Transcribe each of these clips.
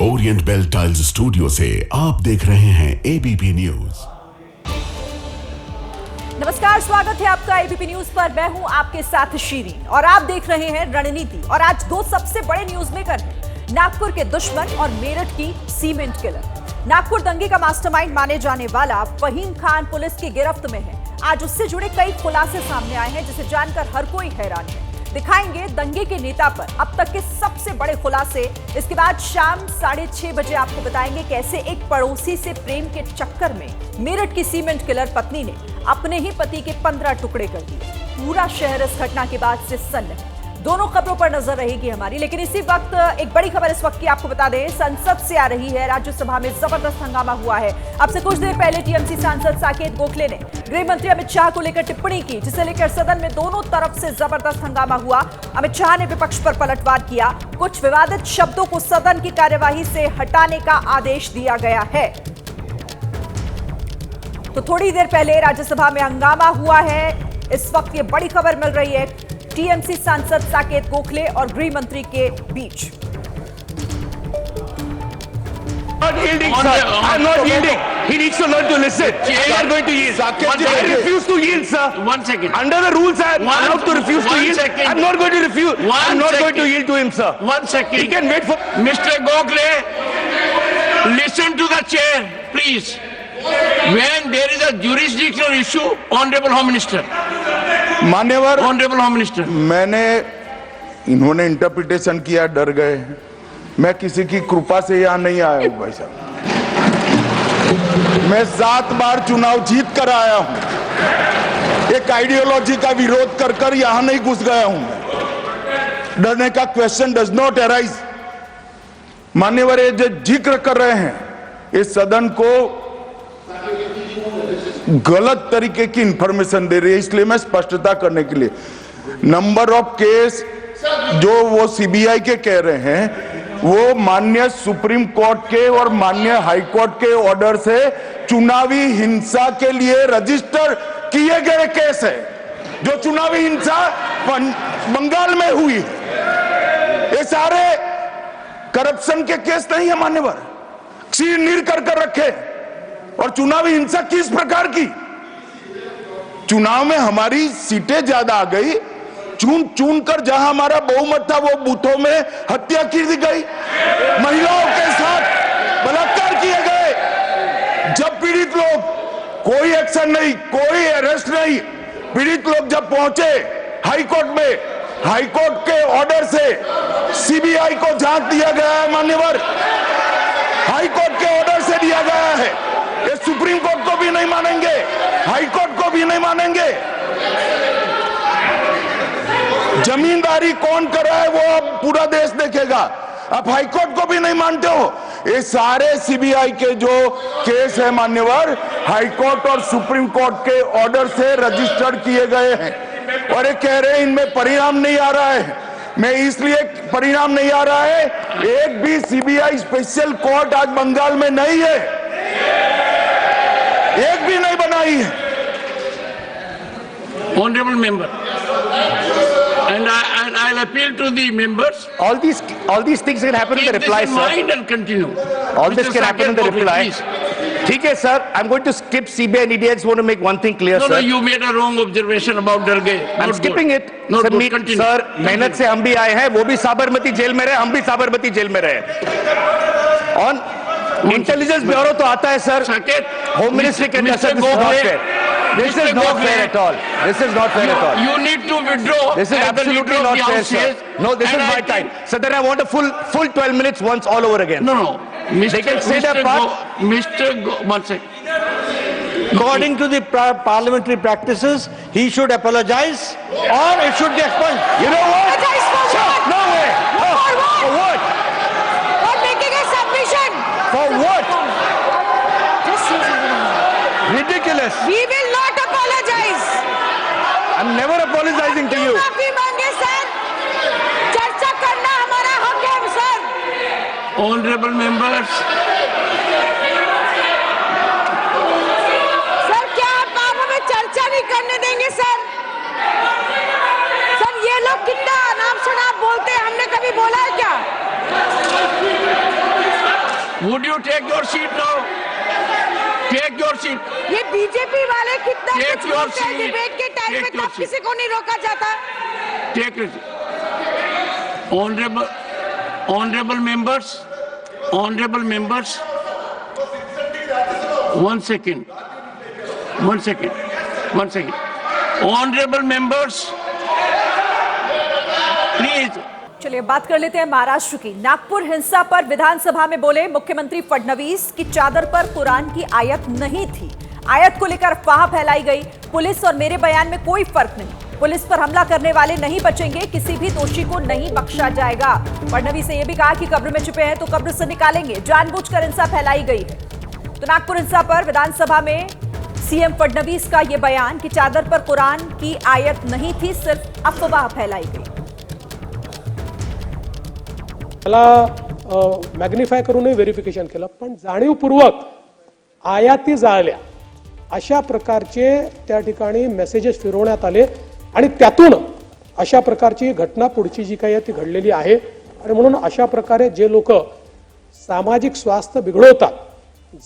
Orient bell tiles studio से आप देख रहे हैं एबीपी न्यूज। नमस्कार, स्वागत है आपका एबीपी न्यूज पर। मैं हूं आपके साथ शीरीन और आप देख रहे हैं रणनीति। और आज दो सबसे बड़े न्यूज मेकर हैं, नागपुर के दुश्मन और मेरठ की सीमेंट किलर। नागपुर दंगे का मास्टरमाइंड माने जाने वाला फहीम खान पुलिस की गिरफ्त में है। आज उससे जुड़े कई खुलासे सामने आए हैं जिसे जानकर हर कोई हैरान है। दिखाएंगे दंगे के नेता पर अब तक के सबसे बड़े खुलासे। इसके बाद शाम 6:30 बजे आपको बताएंगे कैसे एक पड़ोसी से प्रेम के चक्कर में मेरठ की सीमेंट किलर पत्नी ने अपने ही पति के 15 टुकड़े कर दिए। पूरा शहर इस घटना के बाद से सन्न है। दोनों खबरों पर नजर रहेगी हमारी, लेकिन इसी वक्त एक बड़ी खबर इस वक्त की आपको बता दें। संसद से आ रही है। राज्यसभा में जबरदस्त हंगामा हुआ है। अब से कुछ देर पहले टीएमसी सांसद साकेत गोखले ने गृह मंत्री अमित शाह को लेकर टिप्पणी की, जिसे लेकर सदन में दोनों तरफ से जबरदस्त हंगामा हुआ। अमित शाह ने विपक्ष पर पलटवार किया। कुछ विवादित शब्दों को सदन की कार्यवाही से हटाने का आदेश दिया गया है। तो थोड़ी देर पहले राज्यसभा में हंगामा हुआ है। इस वक्त ये बड़ी खबर मिल रही है टीएमसी सांसद साकेत गोखले और गृह मंत्री के बीच। Not yielding, sir. I'm not yielding. He needs to learn to listen. I'm not going to yield. I refuse to yield, sir. 1 second. Under the rules, I am allowed to refuse to yield. I'm not going to refuse. I'm not going to yield to him, sir. 1 second. He can wait for. Mr. Gokhale, listen to the chair, please. When there is a jurisdictional issue, Honorable Home Minister. मान्यवर, Honorable Home Minister. मैंने इन्होंने interpretation किया, डर गए। मैं किसी की कृपा से यहाँ नहीं आया हूँ भाई साहब। मैं 7 बार चुनाव जीत कर आया हूँ। एक आइडियोलॉजी का विरोध कर कर यहाँ नहीं घुस गया हूँ मैं। डरने का क्वेश्चन डज नॉट अराइज। मान्यवर, ये जो जिक्र कर रहे हैं, इस सदन को गलत तरीके की इंफॉर्मेशन दे रही है। इसलिए मैं स्पष्टता करने के लिए, नंबर ऑफ केस जो वो सीबीआई के कह रहे हैं, वो माननीय सुप्रीम कोर्ट के और माननीय हाई कोर्ट के ऑर्डर से चुनावी हिंसा के लिए रजिस्टर किए गए केस है। जो चुनावी हिंसा बंगाल में हुई, ये सारे करप्शन के केस नहीं है मान्यवर। चीर कर रखे। और चुनावी हिंसा किस प्रकार की? चुनाव में हमारी सीटें ज्यादा आ गई, चुन कर जहां हमारा बहुमत था वो बूथों में हत्या की दी गई, महिलाओं के साथ बलात्कार किए गए। जब पीड़ित लोग, कोई एक्शन नहीं, कोई अरेस्ट नहीं, पीड़ित लोग जब पहुंचे हाई कोर्ट में, हाई कोर्ट के ऑर्डर से सीबीआई को जांच दिया गया है मान्यवर। हाई कोर्ट के ऑर्डर से दिया गया है। ये सुप्रीम कोर्ट को भी नहीं मानेंगे, हाई कोर्ट को भी नहीं मानेंगे। जमींदारी कौन कर रहा है वो अब पूरा देश देखेगा। आप हाई कोर्ट को भी नहीं मानते हो। ये सारे सीबीआई के जो केस है मान्यवर, हाई कोर्ट और सुप्रीम कोर्ट के ऑर्डर से रजिस्टर किए गए हैं। और ये कह रहे हैं इनमें परिणाम नहीं आ रहा है। मैं इसलिए परिणाम नहीं आ रहा है, एक भी सीबीआई स्पेशल कोर्ट आज बंगाल में नहीं है, एक भी नहीं बनाई है। Honorable member. And I'll appeal to the members. All these things can happen in the reply, sir. Mind and continue. All this can happen in the reply. ठीक है sir, I'm going to skip CBI and ED. I just want to make one thing clear, sir. No, you made a wrong observation about Darge. I'm skipping it. No, continue. Sir, मेहनत से हम भी आए हैं, वो भी Sabarmati jail में रहे, हम भी साबरमती जेल में रहे। On इंटेलिजेंस ब्यूरो तो आता है सर, होम मिनिस्ट्री के अंदर। This is not fair at all. This is not fair at all. You need to withdraw. This is absolutely not fair, sir. No, this is my time. So then I want a full 12 minutes once all over again. No. They can say their part. One second. According to the parliamentary practices, he should apologize or it should be expunged. You know what? Apologize for what? No way. No. For what? For making a submission. For what? Ridiculous. We will not apologize. I'm never apologizing to you. माफी मांगे sir, चर्चा करना हमारा हक है sir. Honorable members. Sir क्या आप हमें चर्चा नहीं करने देंगे सर? सर ये लोग कितना अनाप शनाप बोलते हैं, हमने कभी बोला है क्या? Would you take your seat now? Take your seat. ये बीजेपी वाले कितना Take कुछ your बोलते हैं seat. डिबेट के टाइम Take में, your तब seat. किसी को नहीं रोका जाता। Take your seat. Honorable members. One second. Honorable members, please. चलिए बात कर लेते हैं महाराष्ट्र की। नागपुर हिंसा पर विधानसभा में बोले मुख्यमंत्री फडणवीस की चादर पर कुरान की आयत नहीं थी। आयत को लेकर अफवाह फैलाई गई। पुलिस और मेरे बयान में कोई फर्क नहीं। पुलिस पर हमला करने वाले नहीं बचेंगे, किसी भी दोषी को नहीं बख्शा जाएगा। फडणवीस ने यह भी कहा कि कब्र में छुपे हैं तो कब्र से निकालेंगे। जानबूझकर हिंसा फैलाई गई है। तो नागपुर हिंसा पर विधानसभा में सीएम फडणवीस का यह बयान कि चादर पर कुरान की आयत नहीं थी, सिर्फ अफवाह फैलाई गई। त्याला मॅग्निफाय करूनही व्हेरिफिकेशन केलं, पण जाणीवपूर्वक आयाती जाळल्या अशा प्रकारचे त्या ठिकाणी मेसेजेस फिरवण्यात आले आणि त्यातून अशा प्रकारची घटना पुढची जी काही आहे ती घडलेली आहे। आणि म्हणून अशा प्रकारे जे लोक सामाजिक स्वास्थ्य बिघडवतात,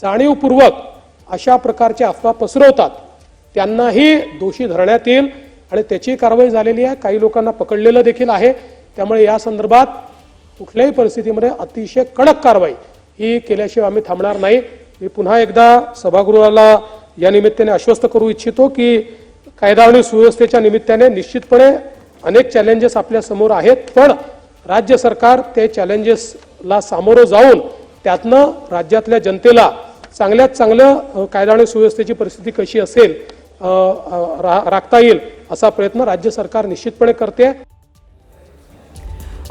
जाणीवपूर्वक अशा प्रकारच्या अफवा पसरवतात, त्यांनाही दोषी धरण्यात येईल आणि त्याची कारवाई झालेली आहे। काही लोकांना पकडलेलं देखील आहे। त्यामुळे या संदर्भात कुठल्याही परिस्थितीमध्ये अतिशय कडक कारवाई ही केल्याशिवाय आम्ही थांबणार नाही। मी पुन्हा एकदा सभागृहाला या निमित्ताने आश्वस्त करू इच्छितो की कायदा आणि सुव्यवस्थेच्या निमित्ताने निश्चितपणे अनेक चॅलेंजेस आपल्या समोर आहेत, पण राज्य सरकार ते चॅलेंजेसला सामोरं जाऊन त्यातनं राज्यातल्या जनतेला चांगल्यात चांगलं कायदा आणि सुव्यवस्थेची परिस्थिती कशी असेल राखता येईल असा प्रयत्न राज्य सरकार निश्चितपणे करते।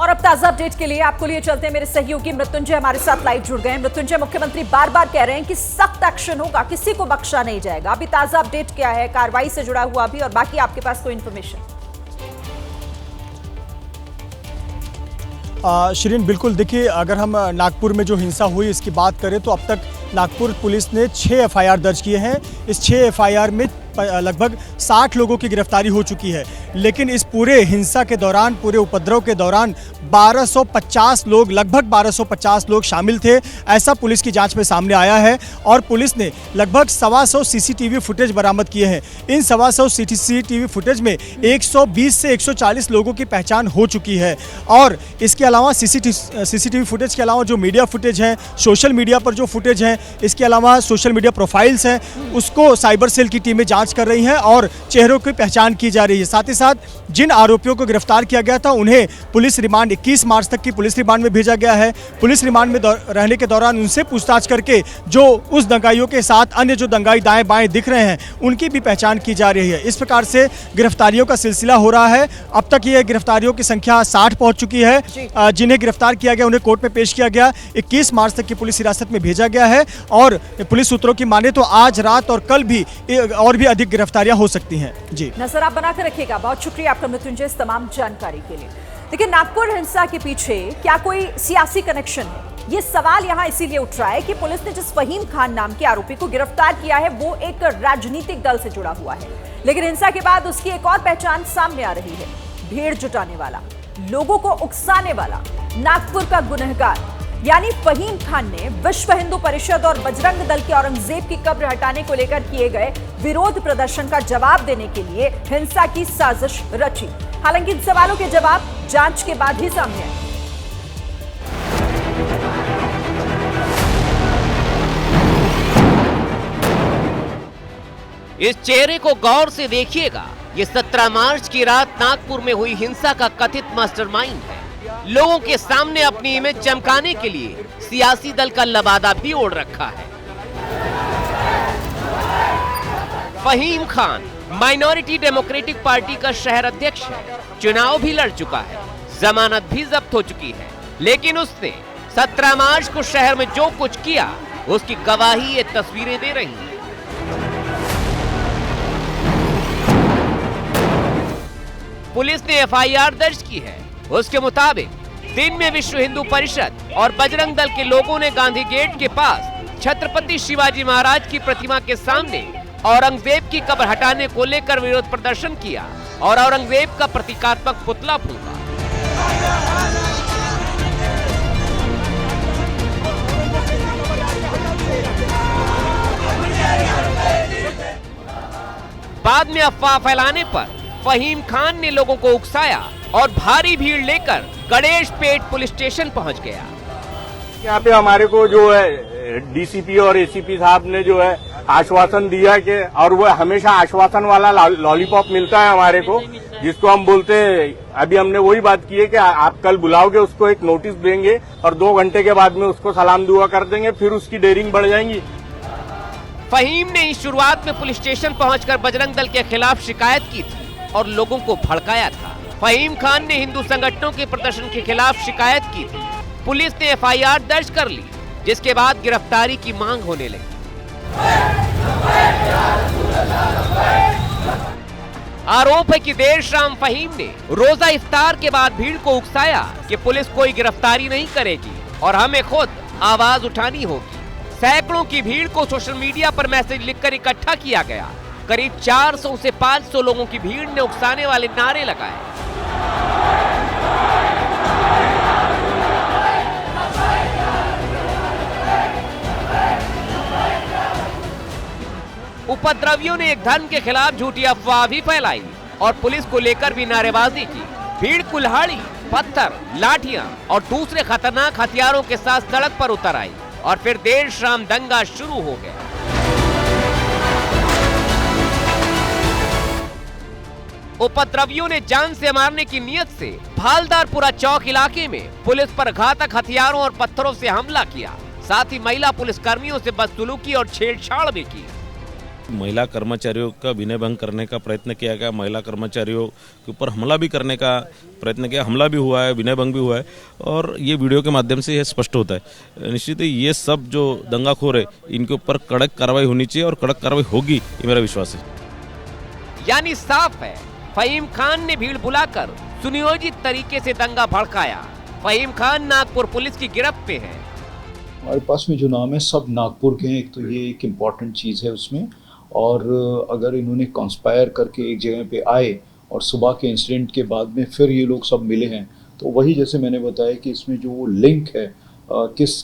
और अब ताजा अपडेट के लिए आपको लिए चलते हैं मेरे सहयोगी मृत्युंजय हमारे साथ लाइव जुड़ गए हैं। मृत्युंजय, मुख्यमंत्री बार बार कह रहे हैं कि सख्त एक्शन होगा, किसी को बख्शा नहीं जाएगा। अभी ताजा अपडेट क्या है कार्रवाई से जुड़ा हुआ अभी, और बाकी आपके पास कोई इंफॉर्मेशन? शिरीन, बिल्कुल। देखिए, अगर हम नागपुर में जो हिंसा हुई इसकी बात करें तो अब तक नागपुर पुलिस ने 6 एफआईआर दर्ज किए हैं। इस 6 एफआईआर में लगभग 60 लोगों की गिरफ्तारी हो चुकी है। लेकिन इस पूरे हिंसा के दौरान, पूरे उपद्रव के दौरान 1250 लोग, लगभग 1250 लोग शामिल थे, ऐसा पुलिस की जांच में सामने आया है। और पुलिस ने लगभग 125 सीसीटीवी फुटेज बरामद किए हैं। इन 125 सीसीटीवी फुटेज में 120 से 140 लोगों की पहचान हो चुकी है। और इसके अलावा सीसीटीवी फुटेज के अलावा जो मीडिया फुटेज है, सोशल मीडिया पर जो फुटेज है, इसके अलावा सोशल मीडिया प्रोफाइल्स हैं, उसको साइबर सेल की टीमें जांच कर रही हैं और चेहरों की पहचान की जा रही है। साथ ही साथ जिन आरोपियों को गिरफ्तार किया गया था उन्हें पुलिस रिमांड 21 मार्च तक की पुलिस रिमांड में भेजा गया है। पुलिस रिमांड में रहने के दौरान उनसे पूछताछ करके जो उस दंगाइयों के साथ अन्य जो दंगाई दाएं बाएं दिख रहे हैं उनकी भी पहचान की जा रही है। इस प्रकार से गिरफ्तारियों का सिलसिला हो रहा है। अब तक ये गिरफ्तारियों की संख्या 60 पहुंच चुकी है। जिन्हें गिरफ्तार किया गया उन्हें कोर्ट में पेश किया गया। 21 मार्च तक की पुलिस हिरासत में भेजा गया है और पुलिस सूत्रों की माने तो आज रात और कल भी और भी अधिक गिरफ्तारियां हो सकती हैं। जी, नजर आप बनाकर रखिएगा। बहुत शुक्रिया आपका मृत्युंजय इस तमाम जानकारी के लिए। देखिए, नागपुर हिंसा के पीछे क्या कोई सियासी कनेक्शन है? ये सवाल यहां इसीलिए उठ रहा है कि पुलिस ने जिस फहीम खान नाम के आरोपी को गिरफ्तार किया है वो एक राजनीतिक दल से जुड़ा हुआ है। लेकिन हिंसा के बाद उसकी एक और पहचान सामने आ रही है, भीड़ जुटाने वाला, लोगों को उकसाने वाला, नागपुर का गुनहगार। यानी फहीम खान ने विश्व हिंदू परिषद और बजरंग दल के औरंगजेब की कब्र हटाने को लेकर किए गए विरोध प्रदर्शन का जवाब देने के लिए हिंसा की साजिश रची। हालांकि इन सवालों के जवाब जांच के बाद ही सामने आए। इस चेहरे को गौर से देखिएगा। ये 17 मार्च की रात नागपुर में हुई हिंसा का कथित मास्टरमाइंड है। लोगों के सामने अपनी इमेज चमकाने के लिए सियासी दल का लबादा भी ओढ़ रखा है। Faheem Khan minority democratic party का शहर अध्यक्ष है। चुनाव भी लड़ चुका है, जमानत भी जब्त हो चुकी है। लेकिन उसने 17 मार्च को शहर में जो कुछ किया उसकी गवाही ये तस्वीरें दे रही हैं। पुलिस ने एफआईआर दर्ज की है। उसके मुताबिक दिन में विश्व हिंदू परिषद और बजरंग दल के लोगों ने गांधी गेट के पास छत्रपति शिवाजी महाराज की प्रतिमा के सामने औरंगजेब की कब्र हटाने को लेकर विरोध प्रदर्शन किया और औरंगजेब का प्रतीकात्मक पुतला फूंका। बाद में अफवाह फैलाने पर फहीम खान ने लोगों को उकसाया और भारी भीड़ लेकर गणेश पेट पुलिस स्टेशन पहुंच गया। यहाँ पे हमारे को जो है डीसीपी और एसीपी साहब ने जो है आश्वासन दिया कि, और वो हमेशा आश्वासन वाला लॉलीपॉप मिलता है हमारे को, जिसको हम बोलते हैं। अभी हमने वही बात की है कि आप कल बुलाओगे, उसको एक नोटिस देंगे और 2 घंटे के बाद में उसको सलाम दुआ कर देंगे, फिर उसकी डेयरिंग बढ़ जाएंगी। फहीम ने इस शुरुआत में पुलिस स्टेशन पहुंचकर बजरंग दल के खिलाफ शिकायत की थी और लोगों को भड़काया था। फहीम खान ने हिंदू संगठनों के प्रदर्शन के खिलाफ शिकायत की थी। पुलिस ने एफआईआर दर्ज कर ली, जिसके बाद गिरफ्तारी की मांग होने लगी। आरोप है कि देर शाम फहीम ने रोजा इफ्तार के बाद भीड़ को उकसाया कि पुलिस कोई गिरफ्तारी नहीं करेगी और हमें खुद आवाज उठानी होगी। सैकड़ों की भीड़ को सोशल मीडिया पर मैसेज लिखकर इकट्ठा किया गया। करीब 400 से 500 लोगों की भीड़ ने उकसाने वाले नारे लगाए। उपद्रवियों ने एक धर्म के खिलाफ झूठी अफवाह भी फैलाई और पुलिस को लेकर भी नारेबाजी की। भीड़ कुल्हाड़ी, पत्थर, लाठियां और दूसरे खतरनाक हथियारों के साथ सड़क पर उतर आई और फिर देर शाम दंगा शुरू हो गया। उपद्रवियों ने जान से मारने की नीयत से भालदारपुरा चौक इलाके में पुलिस पर घातक हथियारों और पत्थरों से हमला किया। साथ ही महिला पुलिस कर्मियों से बदसलूकी और छेड़छाड़ भी की। महिला कर्मचारियों का विनय भंग करने का प्रयत्न किया गया, महिला कर्मचारियों के ऊपर हमला भी करने का प्रयत्न किया, हमला भी हुआ है, विनय भंग भी हुआ है और ये वीडियो के माध्यम से यह स्पष्ट होता है। निश्चित ही ये सब जो दंगाखोर है इनके ऊपर कड़क कार्रवाई होनी चाहिए और कड़क कार्रवाई होगी, ये मेरा विश्वास है। यानी साफ है, फहीम खान ने भीड़ बुलाकर सुनियोजित तरीके से दंगा भड़काया। फहीम खान नागपुर पुलिस की गिरफ्त में है। हमारे पास में जो नाम है सब नागपुर के हैं, एक तो ये एक इम्पॉर्टेंट चीज़ है उसमें। और अगर इन्होंने कॉन्स्पायर करके एक जगह पे आए और सुबह के इंसिडेंट के बाद में फिर ये लोग सब मिले हैं, तो वही जैसे मैंने बताया कि इसमें जो वो लिंक है,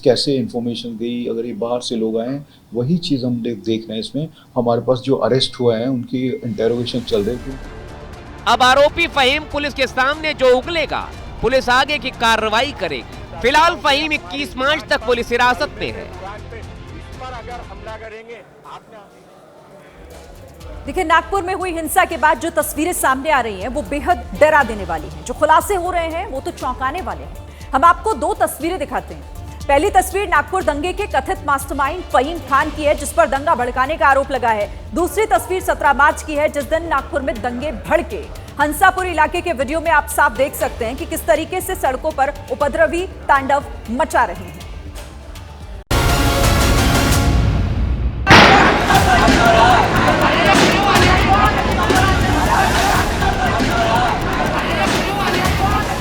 कैसे इन्फॉर्मेशन गई, अगर ये बाहर से लोग आए हैं, वही चीज़ हम देख रहे हैं। इसमें हमारे पास जो अरेस्ट हुआ है उनकी इंटेरोगेशन चल रही थी। अब आरोपी फहीम पुलिस के सामने जो उगलेगा, पुलिस आगे की कार्रवाई करेगी। फिलहाल फहीम 21 मार्च तक पुलिस हिरासत में है। देखिए, नागपुर में हुई हिंसा के बाद जो तस्वीरें सामने आ रही हैं वो बेहद डरा देने वाली हैं। जो खुलासे हो रहे हैं वो तो चौंकाने वाले हैं। हम आपको 2 तस्वीरें दिखाते हैं। पहली तस्वीर नागपुर दंगे के कथित मास्टरमाइंड फहीम खान की है, जिस पर दंगा भड़काने का आरोप लगा है। दूसरी तस्वीर 17 मार्च की है, जिस दिन नागपुर में दंगे भड़के। हंसापुर इलाके के वीडियो में आप साफ देख सकते हैं कि किस तरीके से सड़कों पर उपद्रवी तांडव मचा रहे हैं।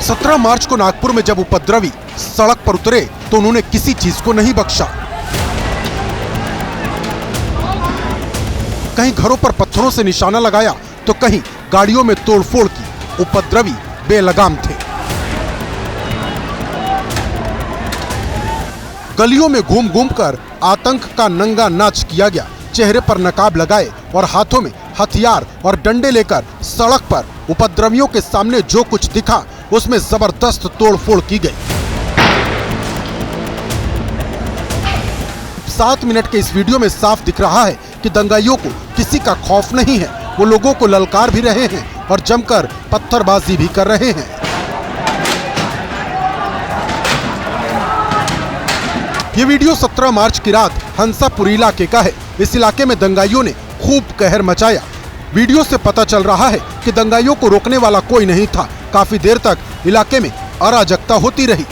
सत्रह मार्च को नागपुर में जब उपद्रवी सड़क पर उतरे तो उन्होंने किसी चीज को नहीं बख्शा। कहीं घरों पर पत्थरों से निशाना लगाया तो कहीं गाड़ियों में तोड़फोड़ की। उपद्रवी बेलगाम थे। गलियों में घूम घूम कर आतंक का नंगा नाच किया गया। चेहरे पर नकाब लगाए और हाथों में हथियार और डंडे लेकर सड़क पर उपद्रवियों के सामने जो कुछ दिखा उसमें जबरदस्त तोड़फोड़ की गई। 7 मिनट के इस वीडियो में साफ दिख रहा है कि दंगाइयों को किसी का खौफ नहीं है। वो लोगों को ललकार भी रहे हैं और जमकर पत्थरबाजी भी कर रहे हैं। ये वीडियो 17 मार्च की रात हंसापुर इलाके का है। इस इलाके में दंगाइयों ने खूब कहर मचाया। वीडियो से पता चल रहा है कि दंगाइयों को रोकने वाला कोई नहीं था। काफी देर तक इलाके में अराजकता होती रही।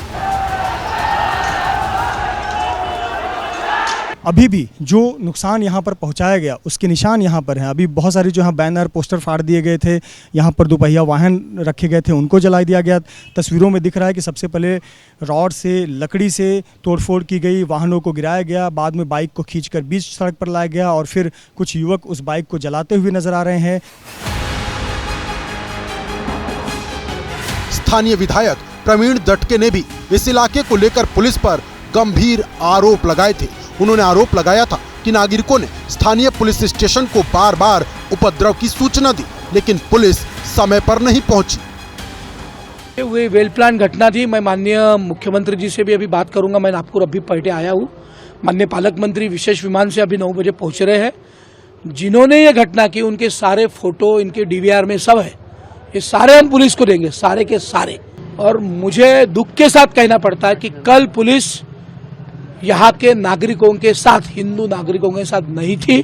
अभी भी जो नुकसान यहाँ पर पहुँचाया गया उसके निशान यहाँ पर हैं। अभी बहुत सारी जो यहाँ बैनर पोस्टर फाड़ दिए गए थे, यहाँ पर दोपहिया वाहन रखे गए थे, उनको जला दिया गया। तस्वीरों में दिख रहा है कि सबसे पहले रॉड से, लकड़ी से तोड़फोड़ की गई, वाहनों को गिराया गया, बाद में बाइक को खींचकर बीच सड़क पर लाया गया और फिर कुछ युवक उस बाइक को जलाते हुए नजर आ रहे हैं। स्थानीय विधायक प्रवीण दटके ने भी इस इलाके को लेकर पुलिस पर गंभीर आरोप लगाए थे। उन्होंने आरोप लगाया था कि नागरिकों ने स्थानीय पुलिस स्टेशन को बार बार उपद्रव की सूचना दी, लेकिन पुलिस समय पर नहीं पहुंची। ये वेल प्लान घटना थी। मैं माननीय मुख्यमंत्री जी से भी अभी बात करूंगा। मैं नागपुर अभी पलटे आया हूँ। माननीय पालक मंत्री विशेष विमान से अभी 9 बजे पहुंच रहे हैं। जिन्होंने ये घटना की उनके सारे फोटो इनके डीवीआर में सब है। ये सारे हम पुलिस को देंगे, सारे के सारे। और मुझे दुख के साथ कहना पड़ता है कि कल पुलिस यहाँ के नागरिकों के साथ, हिंदू नागरिकों के साथ नहीं थी।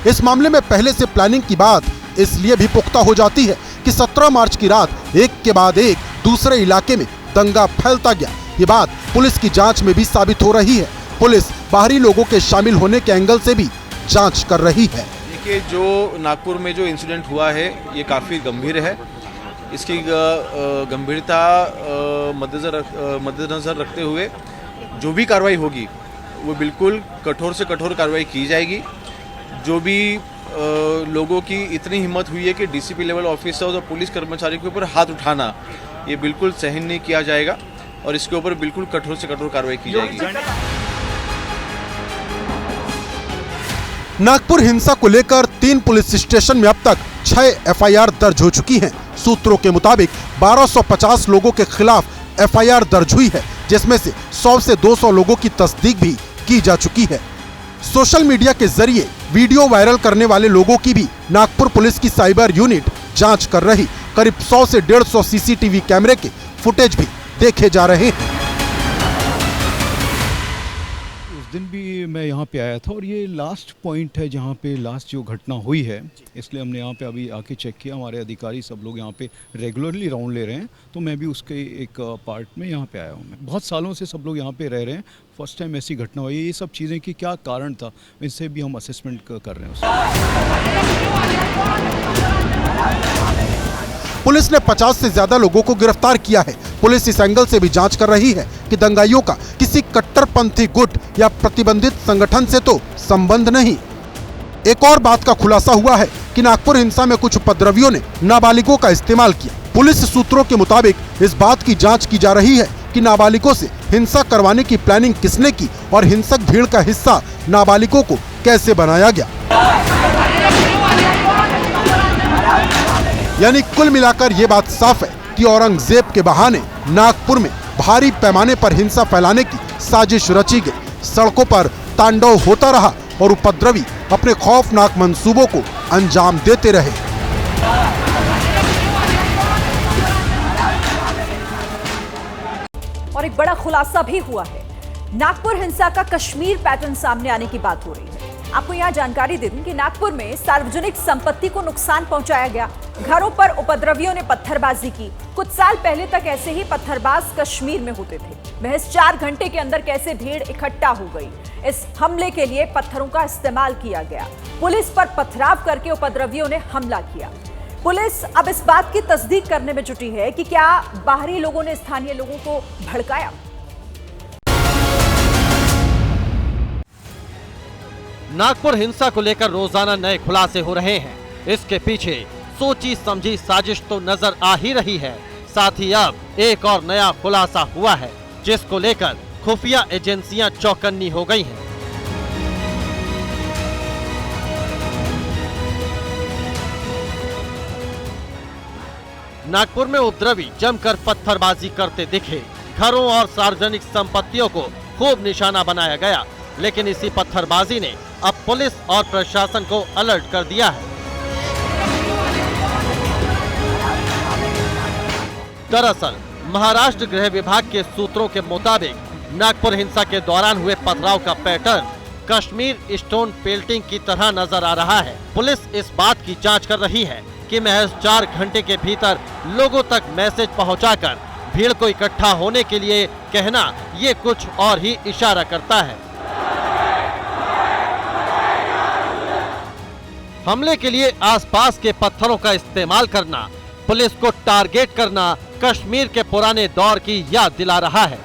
इस मामले में पहले से प्लानिंग की बात इसलिए भी पुख्ता हो जाती है कि 17 मार्च की रात एक के बाद एक दूसरे इलाके में दंगा फैलता गया। ये बात पुलिस की जांच में भी साबित हो रही है। पुलिस बाहरी लोगों के शामिल होने के एंगल से भी जांच कर रही है। देखिए, जो नागपुर में जो इंसिडेंट हुआ है ये काफ़ी गंभीर है। इसकी गंभीरता मद्देनज़र रखते हुए जो भी कार्रवाई होगी वो बिल्कुल कठोर से कठोर कार्रवाई की जाएगी। जो भी लोगों की इतनी हिम्मत हुई है कि डीसीपी लेवल ऑफिसर्स और पुलिस कर्मचारियों के ऊपर हाथ उठाना, ये बिल्कुल सहन नहीं किया जाएगा और इसके ऊपर बिल्कुल कठोर से कठोर कार्रवाई की जाएगी। नागपुर हिंसा को लेकर 3 पुलिस स्टेशन में अब तक 6 एफआईआर दर्ज हो चुकी हैं। सूत्रों के मुताबिक 1250 लोगों के खिलाफ एफआईआर दर्ज हुई है, जिसमें से 100 से 200 लोगों की तस्दीक भी की जा चुकी है। सोशल मीडिया के जरिए वीडियो वायरल करने वाले लोगों की भी नागपुर पुलिस की साइबर यूनिट जांच कर रही। करीब 100 से 150 सीसीटीवी कैमरे के फुटेज भी देखे जा रहे हैं। उस दिन भी मैं यहाँ पे आया था और ये लास्ट पॉइंट है जहाँ पे लास्ट जो घटना हुई है, इसलिए हमने यहाँ पे अभी आके चेक किया। हमारे अधिकारी सब लोग यहाँ पे रेगुलरली राउंड ले रहे हैं, तो मैं भी उसके एक पार्ट में यहाँ पे आया हूँ। मैं बहुत सालों से सब लोग यहाँ पे रह रहे हैं। फर्स्ट टाइम ऐसी घटना हुई। ये सब चीज़ें कि क्या कारण था, इनसे भी हम असेसमेंट कर रहे हैं। पुलिस ने 50 से ज्यादा लोगों को गिरफ्तार किया है। पुलिस इस एंगल से भी जांच कर रही है कि दंगाइयों का किसी कट्टरपंथी गुट या प्रतिबंधित संगठन से तो संबंध नहीं। एक और बात का खुलासा हुआ है कि नागपुर हिंसा में कुछ उपद्रवियों ने नाबालिगों का इस्तेमाल किया। पुलिस सूत्रों के मुताबिक इस बात की जांच की जा रही है कि नाबालिगों से हिंसा करवाने की प्लानिंग किसने की और हिंसक भीड़ का हिस्सा नाबालिगों को कैसे बनाया गया। यानी कुल मिलाकर ये बात साफ है कि औरंगजेब के बहाने नागपुर में भारी पैमाने पर हिंसा फैलाने की साजिश रची गई। सड़कों पर तांडव होता रहा और उपद्रवी अपने खौफनाक मंसूबों को अंजाम देते रहे। और एक बड़ा खुलासा भी हुआ है। नागपुर हिंसा का कश्मीर पैटर्न सामने आने की बात हो रही है। आपको यहाँ जानकारी दे दूं कि नागपुर में सार्वजनिक संपत्ति को नुकसान पहुंचाया गया। घरों पर उपद्रवियों ने पत्थरबाजी की। कुछ साल पहले तक ऐसे ही पत्थरबाज कश्मीर में होते थे। महज 4 घंटे के अंदर कैसे भीड़ इकट्ठा हो गई। इस हमले के लिए पत्थरों का इस्तेमाल किया गया। पुलिस पर पथराव करके उपद्रवियों ने हमला किया। पुलिस अब इस बात की तस्दीक करने में जुटी है कि क्या बाहरी लोगों ने स्थानीय लोगों को भड़काया। नागपुर हिंसा को लेकर रोजाना नए खुलासे हो रहे हैं। इसके पीछे सोची समझी साजिश तो नजर आ ही रही है। साथ ही अब एक और नया खुलासा हुआ है, जिसको लेकर खुफिया एजेंसियां चौकन्नी हो गई हैं। नागपुर में उपद्रवी जमकर पत्थरबाजी करते दिखे। घरों और सार्वजनिक संपत्तियों को खूब निशाना बनाया गया, लेकिन इसी पत्थरबाजी ने अब पुलिस और प्रशासन को अलर्ट कर दिया है। दरअसल महाराष्ट्र गृह विभाग के सूत्रों के मुताबिक नागपुर हिंसा के दौरान हुए पथराव का पैटर्न कश्मीर स्टोन पेल्टिंग की तरह नजर आ रहा है। पुलिस इस बात की जांच कर रही है कि महज 4 घंटे के भीतर लोगों तक मैसेज पहुंचाकर भीड़ को इकट्ठा होने के लिए कहना ये कुछ और ही इशारा करता है। हमले के लिए आसपास के पत्थरों का इस्तेमाल करना, पुलिस को टारगेट करना कश्मीर के पुराने दौर की याद दिला रहा है।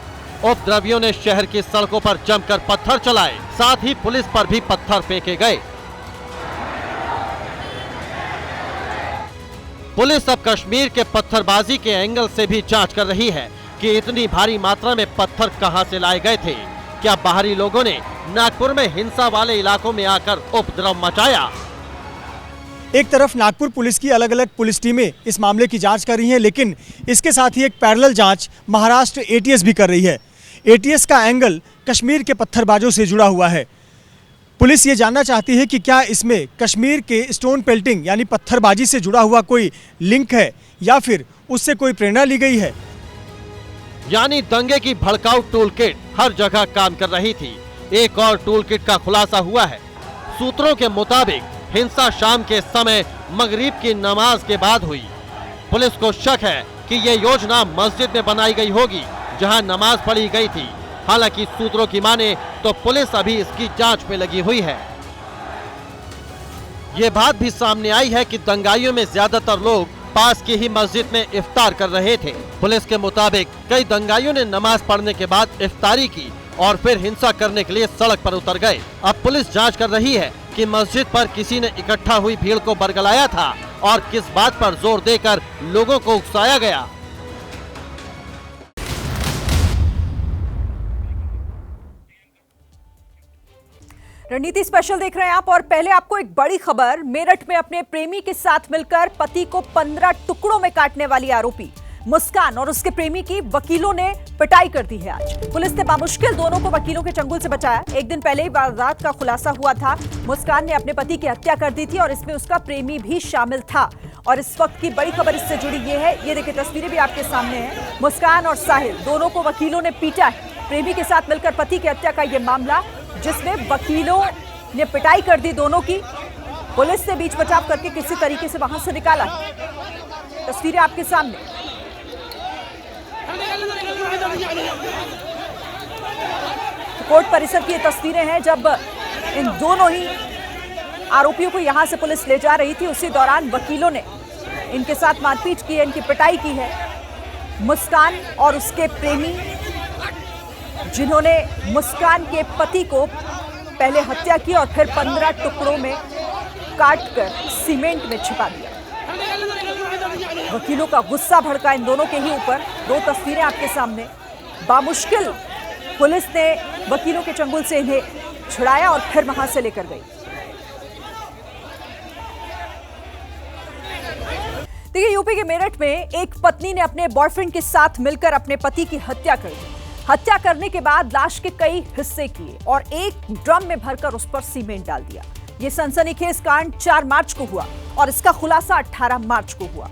उपद्रवियों ने शहर की सड़कों पर जमकर पत्थर चलाए, साथ ही पुलिस पर भी पत्थर फेंके गए। पुलिस अब कश्मीर के पत्थरबाजी के एंगल से भी जांच कर रही है। कि इतनी भारी मात्रा में पत्थर कहां से लाए गए थे। क्या बाहरी लोगों ने नागपुर में हिंसा वाले इलाकों में आकर उपद्रव मचाया? एक तरफ नागपुर पुलिस की अलग अलग पुलिस टीमें इस मामले की जांच कर रही हैं, लेकिन इसके साथ ही एक पैरेलल जांच महाराष्ट्र एटीएस भी कर रही है। एटीएस का एंगल कश्मीर के पत्थरबाजों से जुड़ा हुआ है। पुलिस ये जानना चाहती है कि क्या इसमें कश्मीर के स्टोन पेल्टिंग यानी पत्थरबाजी से जुड़ा हुआ कोई लिंक है या फिर उससे कोई प्रेरणा ली गई है। यानी दंगे की भड़काऊ टूल किट हर जगह काम कर रही थी। एक और टूल किट का खुलासा हुआ है। सूत्रों के मुताबिक हिंसा शाम के समय मगरिब की नमाज के बाद हुई। पुलिस को शक है कि ये योजना मस्जिद में बनाई गई होगी जहां नमाज पढ़ी गई थी। हालांकि सूत्रों की माने तो पुलिस अभी इसकी जांच में लगी हुई है। ये बात भी सामने आई है कि दंगाइयों में ज्यादातर लोग पास की ही मस्जिद में इफ्तार कर रहे थे। पुलिस के मुताबिक कई दंगाइयों ने नमाज पढ़ने के बाद इफ्तारी की और फिर हिंसा करने के लिए सड़क पर उतर गए। अब पुलिस जांच कर रही है कि मस्जिद पर किसी ने इकट्ठा हुई भीड़ को बरगलाया था और किस बात पर जोर देकर लोगों को उकसाया गया। रणनीति स्पेशल देख रहे हैं आप और पहले आपको एक बड़ी खबर। मेरठ में अपने प्रेमी के साथ मिलकर पति को 15 टुकड़ों में काटने वाली आरोपी मुस्कान और उसके प्रेमी की वकीलों ने पिटाई कर दी है। आज पुलिस ने बामुश्किल दोनों को वकीलों के चंगुल से बचाया। एक दिन पहले ही वारदात का खुलासा हुआ था। मुस्कान ने अपने पति की हत्या कर दी थी और इसमें उसका प्रेमी भी शामिल था। और इस वक्त की बड़ी खबर इससे जुड़ी ये है, ये देखिए तस्वीरें भी आपके सामने हैं। मुस्कान और साहिल दोनों को वकीलों ने पीटा है। प्रेमी के साथ मिलकर पति की हत्या का ये मामला, जिसमें वकीलों ने पिटाई कर दी दोनों की। पुलिस ने बीच बचाव करके किसी तरीके से वहां से निकाला है। तस्वीरें आपके सामने। कोर्ट परिसर की ये तस्वीरें हैं जब इन दोनों ही आरोपियों को यहां से पुलिस ले जा रही थी। उसी दौरान वकीलों ने इनके साथ मारपीट की है, इनकी पिटाई की है। मुस्कान और उसके प्रेमी, जिन्होंने मुस्कान के पति को पहले हत्या की और फिर 15 टुकड़ों में काटकर सीमेंट में छिपा दिया। वकीलों का गुस्सा भड़का इन दोनों के ही ऊपर। दो तस्वीरें आपके सामने। बामुश्किल पुलिस ने वकीलों के चंगुल से इन्हें छुड़ाया और फिर वहां से लेकर गई। देखिए, यूपी के मेरठ में एक पत्नी ने अपने बॉयफ्रेंड के साथ मिलकर अपने पति की हत्या कर दी। हत्या करने के बाद लाश के कई हिस्से किए और एक ड्रम में भरकर उस पर सीमेंट डाल दिया। यह सनसनीखेज कांड 4 मार्च को हुआ और इसका खुलासा 18 मार्च को हुआ।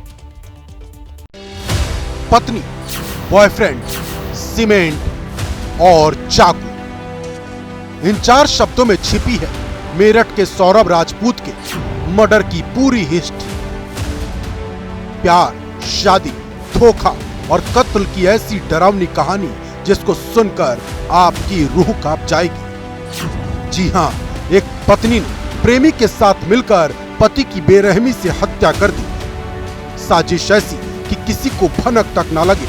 पत्नी, बॉयफ्रेंड, सीमेंट और चाकू, इन 4 शब्दों में छिपी है मेरठ के सौरभ राजपूत के मर्डर की पूरी हिस्ट्री। प्यार, शादी, धोखा और कत्ल की ऐसी डरावनी कहानी जिसको सुनकर आपकी रूह कांप जाएगी। जी हां, एक पत्नी ने प्रेमी के साथ मिलकर पति की बेरहमी से हत्या कर दी। साजिश ऐसी कि किसी को भनक तक न लगे।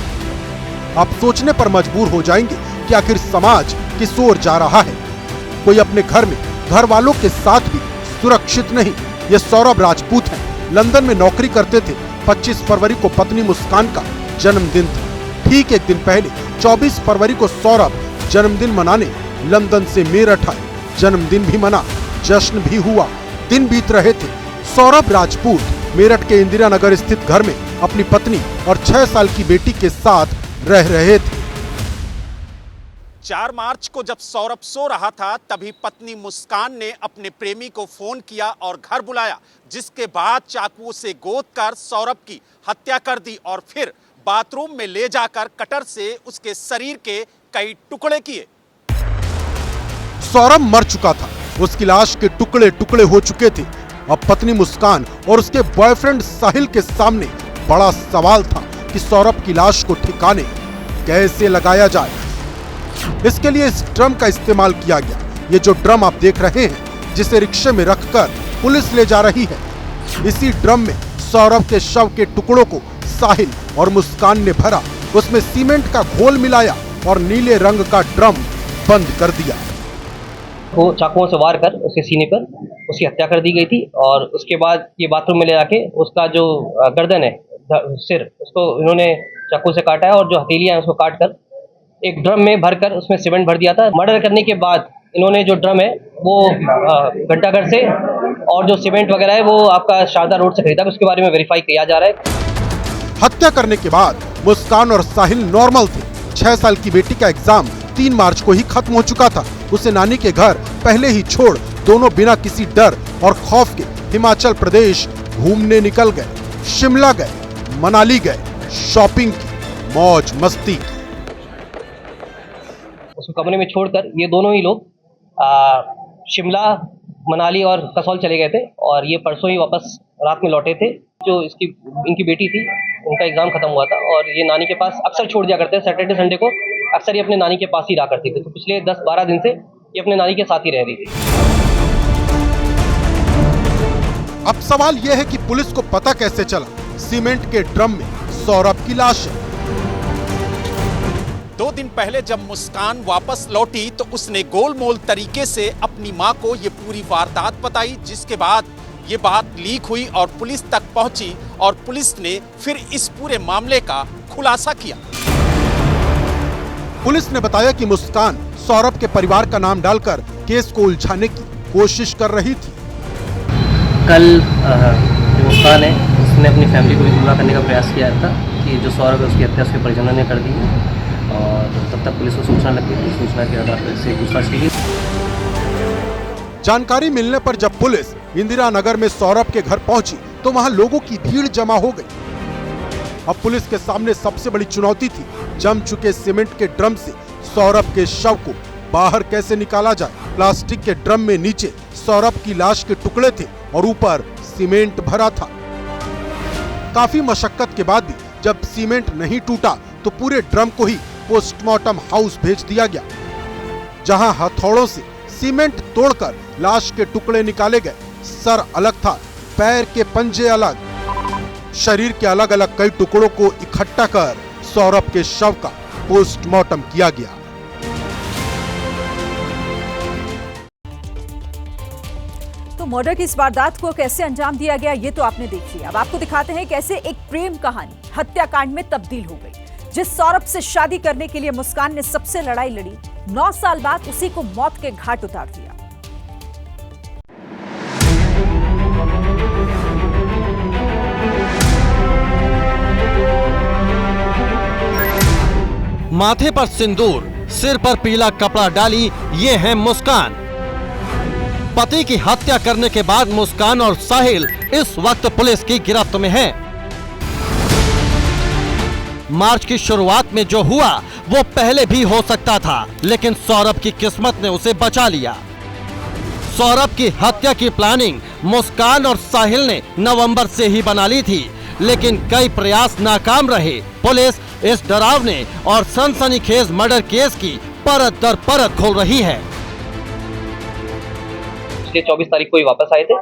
आप सोचने पर मजबूर हो जाएंगे कि आखिर समाज किस ओर जा रहा है। कोई अपने घर में घर वालों के साथ भी सुरक्षित नहीं। ये सौरभ राजपूत हैं, लंदन में नौकरी करते थे। 25 फरवरी को पत्नी मुस्कान का जन्मदिन था। ठीक एक दिन पहले 24 फरवरी को सौरभ जन्मदिन मनाने लंदन से मेरठ आए। जन्मदिन भी मना, जश्न भी हुआ। दिन बीत रहे थे। सौरभ राजपूत मेरठ के इंदिरा नगर स्थित घर में अपनी पत्नी और 6 साल की बेटी के साथ रह रहे थे। 4 मार्च को जब सौरभ सो रहा था तभी पत्नी मुस्कान ने अपने प्रेमी को फोन किया और घर बुलाया, जिसके बाद चाकू से गोदकर सौरभ की हत्या कर दी और फिर बाथरूम में ले जाकर कटर से उसके शरीर के कई टुकड़े किए। सौरभ मर चुका था, उसकी लाश के टुकड़े टुकड़े हो चुके थे। अब पत्नी मुस्कान और उसके बॉयफ्रेंड साहिल के सामने बड़ा सवाल था कि सौरभ की लाश को ठिकाने कैसे लगाया जाए। इसके लिए इस ड्रम का इस्तेमाल किया गया। ये जो ड्रम आप देख रहे हैं, जिसे रिक्शे में रखकर पुलिस ले जा रही है, इसी ड्रम में सौरभ के शव के टुकड़ों को साहिल और मुस्कान ने भरा। उसमें सीमेंट का घोल मिलाया और नीले रंग का ड्रम बंद कर दिया। वो चाकुओं से वार कर उसके सीने पर उसकी हत्या कर दी गई थी और उसके बाद ये बाथरूम में ले जाके उसका जो गर्दन है, सिर, उसको इन्होंने चाकू से काटा है और जो हथेलियां हैं उसको काट कर एक ड्रम में भरकर उसमें सीमेंट भर दिया था। मर्डर करने के बाद इन्होंने जो ड्रम है वो घंटाघर से और जो सीमेंट वगैरह है वो आपका शारदा रोड से खरीदा, उसके बारे में वेरीफाई किया जा रहा है। हत्या करने के बाद मुस्कान और साहिल नॉर्मल थे। 6 साल की बेटी का एग्जाम 3 मार्च को ही खत्म हो चुका था। उसे नानी के घर पहले ही छोड़ दोनों बिना किसी डर और खौफ के हिमाचल प्रदेश घूमने निकल गए। शिमला गए, मनाली गए, शॉपिंग की, मौज मस्ती की। उसको कमरे में छोड़कर ये दोनों ही लोग शिमला, मनाली और कसौल चले गए थे और ये परसों ही वापस रात में लौटे थे। जो इनकी बेटी थी, उनका एग्जाम खत्म हुआ था और ये नानी के पास अक्सर छोड़ दिया करते हैं। सैटरडे संडे को अक्सर ये अपने नानी के पास ही रहा करती थी। तो पिछले 10-12 दिन से ये अपने नानी के साथ ही रह रही थी। अब सवाल यह है कि पुलिस को पता कैसे चला सीमेंट के ड्रम में सौरभ की लाश है। 2 दिन पहले जब मुस्कान वापस लौटी तो उसने गोलमोल तरीके से अपनी मां को ये पूरी वारदात बताई, जिसके बाद ये बात लीक हुई और पुलिस तक पहुंची और पुलिस ने फिर इस पूरे मामले का खुलासा किया। पुलिस ने बताया कि मुस्कान सौरभ के परिवार का नाम डालकर केस को उलझाने की कोशिश कर रही थी। कल जो मुस्कान है उसने अपनी फैमिली को भी गुमराह करने का प्रयास किया था कि जो सौरभ है उसकी हत्या उसके परिजनों ने कर दी है और तब तक पुलिस को सूचना लग गई थी। सूचना के आधार पर इससे पूछताछ की गई। जानकारी मिलने पर जब पुलिस इंदिरा नगर में सौरभ के घर पहुंची तो वहां लोगों की भीड़ जमा हो गई। अब पुलिस के सामने सबसे बड़ी चुनौती थी जम चुके सीमेंट के ड्रम से सौरभ के शव को बाहर कैसे निकाला जाए। प्लास्टिक के ड्रम में नीचे सौरभ की लाश के टुकड़े थे और ऊपर सीमेंट भरा था। काफी मशक्कत के बाद भी जब सीमेंट नहीं टूटा तो पूरे ड्रम को ही पोस्टमार्टम हाउस भेज दिया गया, जहां हथौड़ों से सीमेंट तोड़कर लाश के टुकड़े निकाले गए। सर अलग था, पैर के पंजे अलग, शरीर के अलग अलग कई टुकड़ों को इकट्ठा कर सौरभ के शव का पोस्टमार्टम किया गया। तो मर्डर की इस वारदात को कैसे अंजाम दिया गया ये तो आपने देख लिया। अब आपको दिखाते हैं कैसे एक प्रेम कहानी हत्याकांड में तब्दील हो गई। जिस सौरभ से शादी करने के लिए मुस्कान ने सबसे लड़ाई लड़ी, 9 साल बाद उसी को मौत के घाट उतार दिया। माथे पर सिंदूर, सिर पर पीला कपड़ा डाली, ये है मुस्कान। पति की हत्या करने के बाद मुस्कान और साहिल इस वक्त पुलिस की गिरफ्त में हैं। मार्च की शुरुआत में जो हुआ वो पहले भी हो सकता था, लेकिन सौरभ की किस्मत ने उसे बचा लिया। सौरभ की हत्या की प्लानिंग मुस्कान और साहिल ने नवंबर से ही बना ली थी, लेकिन कई प्रयास नाकाम रहे। पुलिस इस डरावने और सनसनीखेज मर्डर केस की परत दर परत खोल रही है। पिछले 24 तारीख को ही वापस आए थे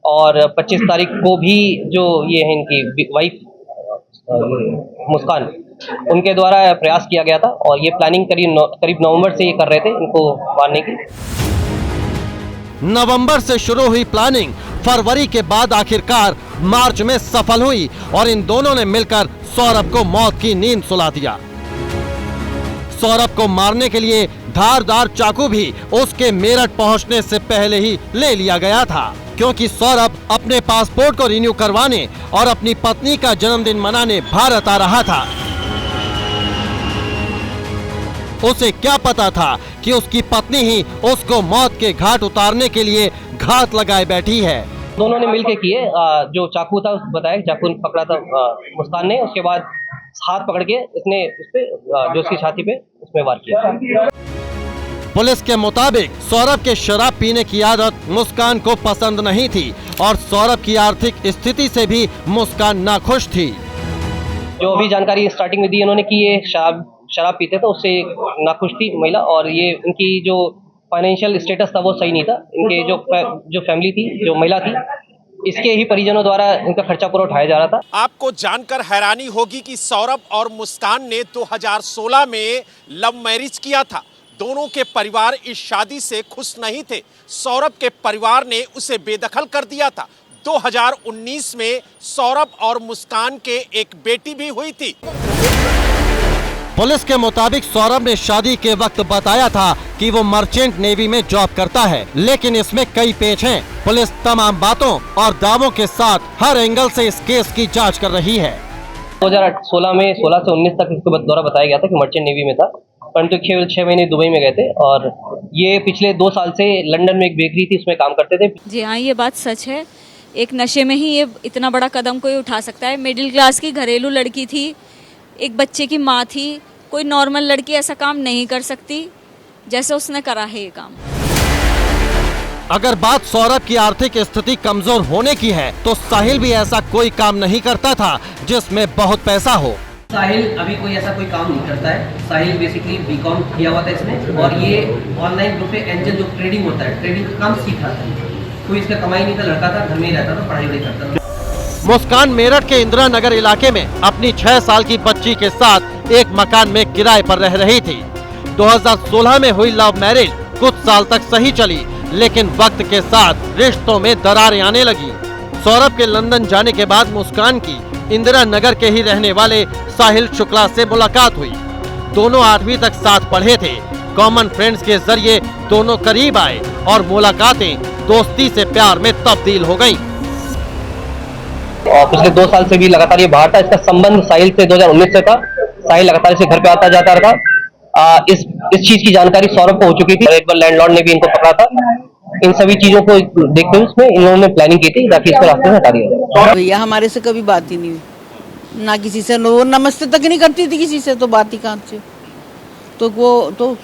और 25 तारीख को भी जो ये है इनकी वाइफ मुस्कान, उनके द्वारा प्रयास किया गया था और ये प्लानिंग करीब नवंबर से ये कर रहे थे इनको मारने की। नवंबर से शुरू हुई प्लानिंग फरवरी के बाद आखिरकार मार्च में सफल हुई और इन दोनों ने मिलकर सौरभ को मौत की नींद सुला दिया। सौरभ को मारने के लिए धारदार चाकू भी उसके मेरठ पहुंचने से पहले ही ले लिया गया था, क्योंकि सौरभ अपने पासपोर्ट को रिन्यू करवाने और अपनी पत्नी का जन्मदिन मनाने भारत आ रहा था। उसे क्या पता था कि उसकी पत्नी ही उसको मौत के घाट उतारने के लिए घात लगाए बैठी है। दोनों ने मिलकर किए। जो चाकू था बताया, चाकू पकड़ा था मुस्कान ने, उसके बाद हाथ पकड़ के इसने उस पे जो उसकी छाती पे उसमें वार किया। पुलिस के मुताबिक सौरभ के शराब पीने की आदत मुस्कान को पसंद नहीं थी और सौरभ की आर्थिक स्थिति से भी मुस्कान नाखुश थी। जो अभी जानकारी स्टार्टिंग में दी इन्होंने कि ये शराब पीते थे, उससे नाखुश थी महिला और ये इनकी जो फाइनेंशियल स्टेटस था वो सही नहीं था। इनके जो फैमिली थी, जो महिला थी, इसके ही परिजनों द्वारा इनका खर्चा पूरा उठाया जा रहा था। आपको जानकर हैरानी होगी कि सौरभ और मुस्कान ने 2016 में लव मैरिज किया था। दोनों के परिवार इस शादी से खुश नहीं थे। सौरभ के परिवार ने उसे बेदखल कर दिया था। 2019 में सौरभ और मुस्कान के एक बेटी भी हुई थी। पुलिस के मुताबिक सौरभ ने शादी के वक्त बताया था कि वो मर्चेंट नेवी में जॉब करता है, लेकिन इसमें कई पेच हैं। पुलिस तमाम बातों और दावों के साथ हर एंगल से इस केस की जांच कर रही है। 2016 में 16 से 19 तक इसके द्वारा बताया गया था कि मर्चेंट नेवी में था, परंतु केवल 6 महीने दुबई में गए थे और ये पिछले 2 साल से लंदन में एक बेकरी थी उसमें काम करते थे। जी हाँ, ये बात सच है। एक नशे में ही ये इतना बड़ा कदम कोई उठा सकता है। मिडिल क्लास की घरेलू लड़की थी, एक बच्चे की माँ थी, कोई नॉर्मल लड़की ऐसा काम नहीं कर सकती जैसे उसने करा है ये काम। अगर बात सौरभ की आर्थिक स्थिति कमजोर होने की है तो साहिल भी ऐसा कोई काम नहीं करता था जिसमें बहुत पैसा हो। साहिल अभी कोई ऐसा कोई काम नहीं करता है। साहिल बेसिकली बीकॉम किया हुआ था इसमें और ये ऑनलाइन ग्रुप पे एंजल जो ट्रेडिंग होता है, ट्रेडिंग का काम सीखा था। कोई इसका कमाई नहीं था, लड़का था, घर में ही रहता था, पढ़ाई नहीं करता था। मुस्कान मेरठ के इंदिरा नगर इलाके में अपनी 6 साल की बच्ची के साथ एक मकान में किराए पर रह रही थी। 2016 में हुई लव मैरिज कुछ साल तक सही चली, लेकिन वक्त के साथ रिश्तों में दरारें आने लगी। सौरभ के लंदन जाने के बाद मुस्कान की इंदिरा नगर के ही रहने वाले साहिल शुक्ला से मुलाकात हुई। दोनों 8वीं तक साथ पढ़े थे। कॉमन फ्रेंड्स के जरिए दोनों करीब आए और मुलाकातें दोस्ती से प्यार में तब्दील हो गयी। और पिछले 2 साल से भी लगातार ये बाहर था। इसका संबंध साहिल से 2019 से था। साहिल लगातार इसे घर पे आता जाता रहा। इस चीज की जानकारी सौरभ को हो चुकी थी। एक बार लैंडलॉर्ड ने भी इनको पकड़ा था। इन सभी चीजों को देखते हुए इसमें इन्होंने प्लानिंग की थी ताकि इसको रास्ते से हटा दिया जाए। भैया हमारे से कभी बात ही नहीं हुई, ना किसी से, वो नमस्ते तक नहीं करती थी किसी से, तो बात ही कहाँ से। तो वो तो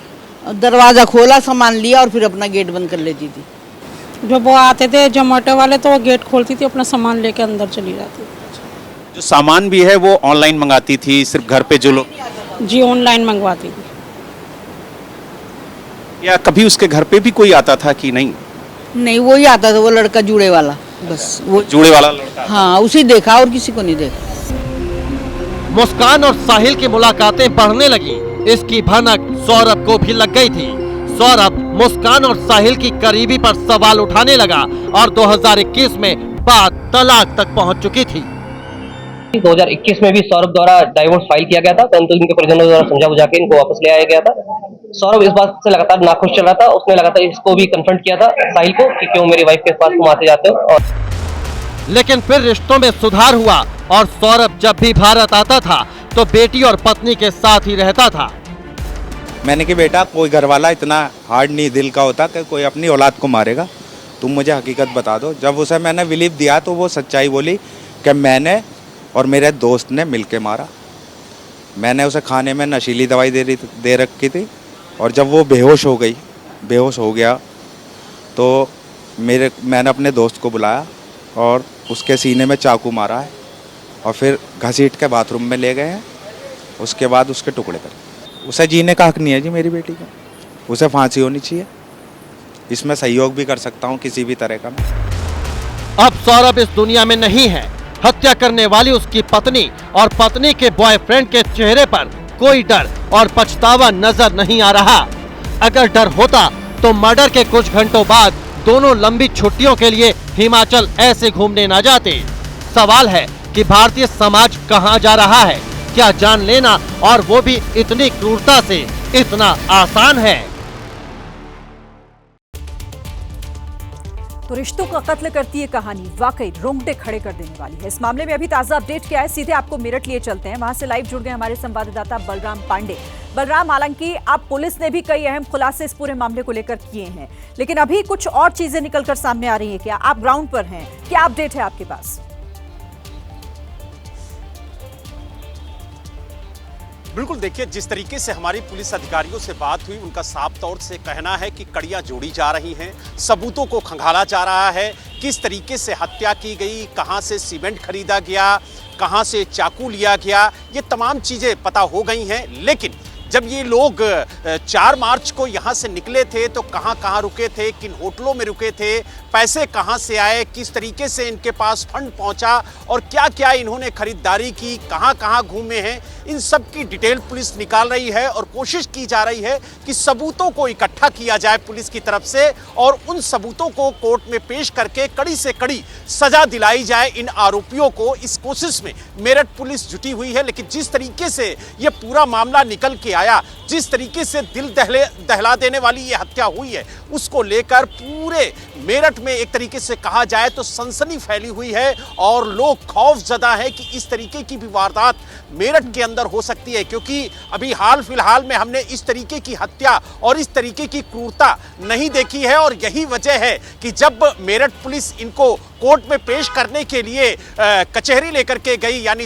दरवाजा खोला, सामान लिया और फिर अपना गेट बंद कर लेती थी। जब वो आते थे जोमेटो वाले तो वो गेट खोलती थी, अपना सामान लेके अंदर चली जाती। जो सामान भी है वो ऑनलाइन मंगाती थी, सिर्फ घर पे जो लोग? जी ऑनलाइन मंगवाती थी। या कभी उसके घर पे भी कोई आता था कि नहीं? नहीं, वो ही आता था, वो लड़का जुड़े वाला, बस वो जुड़े वाला लड़का। हाँ, उसे देखा और किसी को नहीं देखा। मुस्कान और साहिल की मुलाकातें बढ़ने लगी। इसकी भनक सौरभ को भी लग गई थी। सौरभ मुस्कान और साहिल की करीबी पर सवाल उठाने लगा और 2021 में बात तलाक तक पहुंच चुकी थी। 2021 में भी सौरभ द्वारा डाइवोर्स फाइल किया गया था, परंतु इनके परिजनों द्वारा समझा बुझा के इनको वापस ले आया गया था। सौरभ इस बात से लगातार नाखुश चल रहा था। उसने लगातार इसको भी कन्फ्रंट किया था साहिल को कि क्यों मेरी वाइफ के पास तुम आते जाते हो। और लेकिन फिर रिश्तों में सुधार हुआ और सौरभ जब भी भारत आता था तो बेटी और पत्नी के साथ ही रहता था। मैंने कि बेटा कोई घर वाला इतना हार्ड नहीं दिल का होता कि कोई अपनी औलाद को मारेगा, तुम मुझे हकीकत बता दो। जब उसे मैंने बिलीव दिया तो वो सच्चाई बोली कि मैंने और मेरे दोस्त ने मिलके मारा। मैंने उसे खाने में नशीली दवाई दे रखी थी और जब वो बेहोश हो गया तो मैंने अपने दोस्त को बुलाया और उसके सीने में चाकू मारा है और फिर घसीट के बाथरूम में ले गए हैं। उसके बाद उसके टुकड़े कर। उसे जीने का हक नहीं है जी मेरी बेटी का, उसे फांसी होनी चाहिए। इसमें सहयोग भी कर सकता हूँ किसी भी तरह का। अब सौरभ इस दुनिया में नहीं है। हत्या करने वाली उसकी पत्नी और पत्नी के बॉयफ्रेंड के चेहरे पर कोई डर और पछतावा नजर नहीं आ रहा। अगर डर होता तो मर्डर के कुछ घंटों बाद दोनों लंबी छुट्टियों के लिए हिमाचल ऐसे घूमने न जाते। सवाल है कि भारतीय समाज कहां जा रहा है? क्या जान लेना और वो भी इतनी क्रूरता से इतना आसान है? तो रिश्तों का कत्ल करती है कहानी वाकई रोंगटे खड़े कर देने वाली है। इस मामले में अभी ताजा अपडेट क्या है, सीधे आपको मेरठ लिए चलते हैं। वहां से लाइव जुड़ गए हमारे संवाददाता बलराम पांडे। बलराम, हालांकि अब पुलिस ने भी कई अहम खुलासे इस पूरे मामले को लेकर किए हैं, लेकिन अभी कुछ और चीजें निकलकर सामने आ रही हैं। क्या आप ग्राउंड पर हैं? क्या अपडेट है आपके पास? बिल्कुल, देखिए जिस तरीके से हमारी पुलिस अधिकारियों से बात हुई, उनका साफ तौर से कहना है कि कड़ियां जोड़ी जा रही हैं, सबूतों को खंगाला जा रहा है, किस तरीके से हत्या की गई, कहां से सीमेंट खरीदा गया, कहां से चाकू लिया गया, ये तमाम चीजें पता हो गई हैं। लेकिन जब ये लोग 4 मार्च को यहाँ से निकले थे तो कहाँ रुके थे, किन होटलों में रुके थे, पैसे कहाँ से आए, किस तरीके से इनके पास फंड पहुँचा और क्या क्या इन्होंने खरीदारी की, कहाँ घूमे हैं, इन सब की डिटेल पुलिस निकाल रही है और कोशिश की जा रही है कि सबूतों को इकट्ठा किया जाए पुलिस की तरफ से और उन सबूतों को कोर्ट में पेश करके कड़ी से कड़ी सजा दिलाई जाए इन आरोपियों को। इस कोशिश में मेरठ पुलिस जुटी हुई है, लेकिन जिस तरीके से ये पूरा मामला निकल के आया, जिस तरीके से दिल दहला देने वाली ये हत्या हुई है, उसको लेकर पूरे मेरठ में एक तरीके से कहा जाए तो सनसनी फैली हुई है और लोग खौफजदा है कि इस तरीके की भी वारदात मेरठ के अंदर हो सकती है, क्योंकि अभी हाल फिलहाल में हमने इस तरीके की हत्या और इस तरीके की क्रूरता नहीं देखी है। और यही वजह है कि जब मेरठ पुलिस इनको कोर्ट में पेश करने के लिए कचहरी लेकर के गई, यानी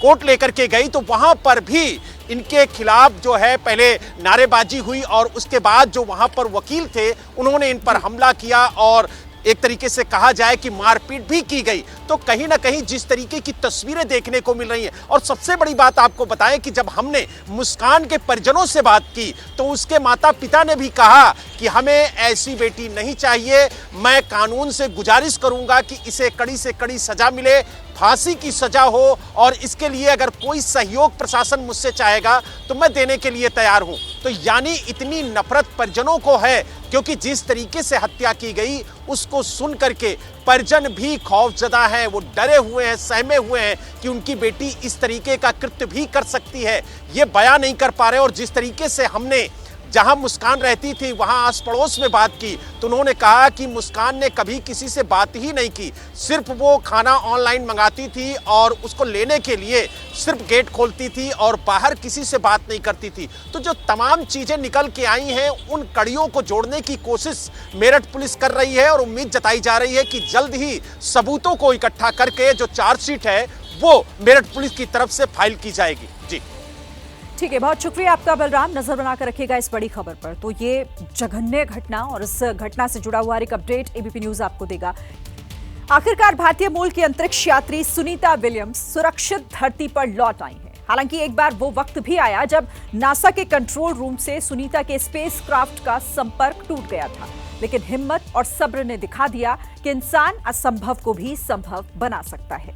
कोर्ट लेकर के गई, तो वहां पर भी इनके खिलाफ जो है पहले नारेबाजी हुई और उसके बाद जो वहां पर वकील थे उन्होंने इन पर हमला किया और एक तरीके से कहा जाए कि मारपीट भी की गई। तो कहीं ना कहीं जिस तरीके की तस्वीरें देखने को मिल रही हैं, और सबसे बड़ी बात आपको बताएं कि जब हमने मुस्कान के परिजनों से बात की तो उसके माता पिता ने भी कहा कि हमें ऐसी बेटी नहीं चाहिए, मैं कानून से गुजारिश करूंगा कि इसे कड़ी से कड़ी सजा मिले, फांसी की सजा हो, और इसके लिए अगर कोई सहयोग प्रशासन मुझसे चाहेगा तो मैं देने के लिए तैयार हूं। तो यानी इतनी नफरत परिजनों को है, क्योंकि जिस तरीके से हत्या की गई उसको सुन करके परिजन भी खौफजदा हैं, वो डरे हुए हैं, सहमे हुए हैं कि उनकी बेटी इस तरीके का कृत्य भी कर सकती है, ये बयां नहीं कर पा रहे। और जिस तरीके से हमने जहां मुस्कान रहती थी वहां आस पड़ोस में बात की तो उन्होंने कहा कि मुस्कान ने कभी किसी से बात ही नहीं की, सिर्फ वो खाना ऑनलाइन मंगाती थी और उसको लेने के लिए सिर्फ गेट खोलती थी और बाहर किसी से बात नहीं करती थी। तो जो तमाम चीजें निकल के आई हैं, उन कड़ियों को जोड़ने की कोशिश मेरठ पुलिस कर रही है और उम्मीद जताई जा रही है कि जल्द ही सबूतों को इकट्ठा करके जो चार्जशीट है वो मेरठ पुलिस की तरफ से फाइल की जाएगी। जी ठीक है, बहुत शुक्रिया आपका बलराम। नजर बनाकर रखिएगा इस बड़ी खबर पर। तो ये जघन्य घटना और इस घटना से जुड़ा हुआ एक अपडेट एबीपी न्यूज आपको देगा। आखिरकार भारतीय मूल की अंतरिक्ष यात्री सुनीता विलियम्स सुरक्षित धरती पर लौट आई हैं। हालांकि एक बार वो वक्त भी आया जब नासा के कंट्रोल रूम से सुनीता के स्पेसक्राफ्ट का संपर्क टूट गया था, लेकिन हिम्मत और सब्र ने दिखा दिया कि इंसान असंभव को भी संभव बना सकता है।